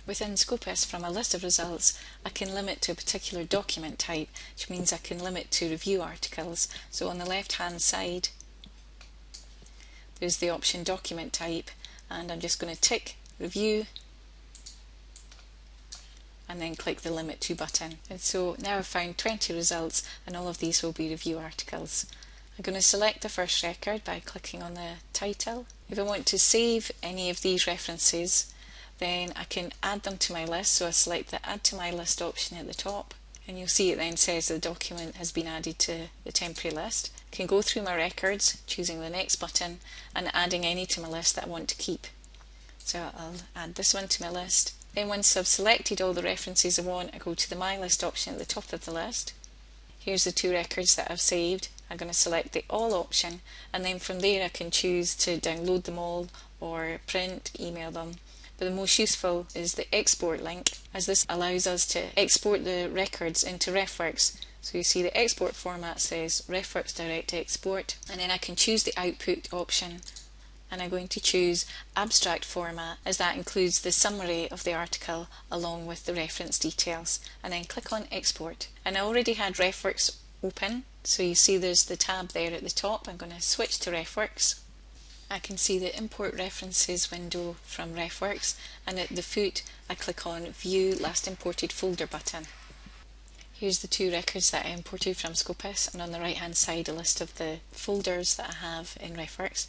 Within Scopus, from a list of results, I can limit to a particular document type, which means I can limit to review articles. So on the left hand side there's the option document type, and I'm just going to tick review and then click the limit to button. And so now I've found 20 results, and all of these will be review articles. I'm going to select the first record by clicking on the title. If I want to save any of these references, then I can add them to my list, so I select the add to my list option at the top, and you'll see it then says the document has been added to the temporary list. I can go through my records, choosing the next button and adding any to my list that I want to keep. So I'll add this one to my list. Then once I've selected all the references I want, I go to the my list option at the top of the list. Here's the 2 records that I've saved. I'm going to select the all option, and then from there I can choose to download them all or print, email them. But the most useful is the export link, as this allows us to export the records into RefWorks. So you see the export format says RefWorks Direct Export, and then I can choose the output option, and I'm going to choose abstract format, as that includes the summary of the article along with the reference details, and then click on export. And I already had RefWorks open, so you see there's the tab there at the top. I'm going to switch to RefWorks. I can see the import references window from RefWorks, and at the foot I click on view last imported folder button. Here's the 2 records that I imported from Scopus, and on the right hand side a list of the folders that I have in RefWorks.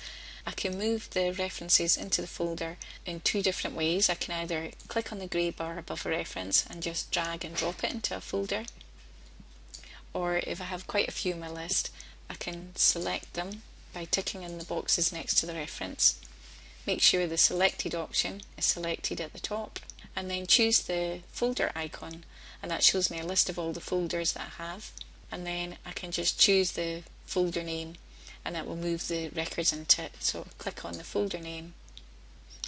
I can move the references into the folder in 2 different ways. I can either click on the grey bar above a reference and just drag and drop it into a folder, or if I have quite a few in my list, I can select them by ticking in the boxes next to the reference. Make sure the selected option is selected at the top, and then choose the folder icon, and that shows me a list of all the folders that I have. And then I can just choose the folder name, and that will move the records into it. So click on the folder name,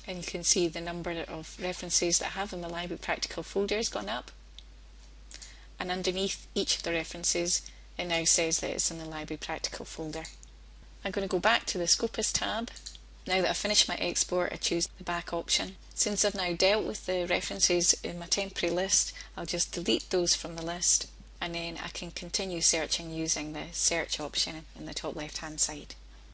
and you can see the number of references that I have in the Library Practical folder has gone up, and underneath each of the references it now says that it's in the Library Practical folder. I'm going to go back to the Scopus tab. Now that I've finished my export, I choose the back option. Since I've now dealt with the references in my temporary list, I'll just delete those from the list, and then I can continue searching using the search option in the top left hand side.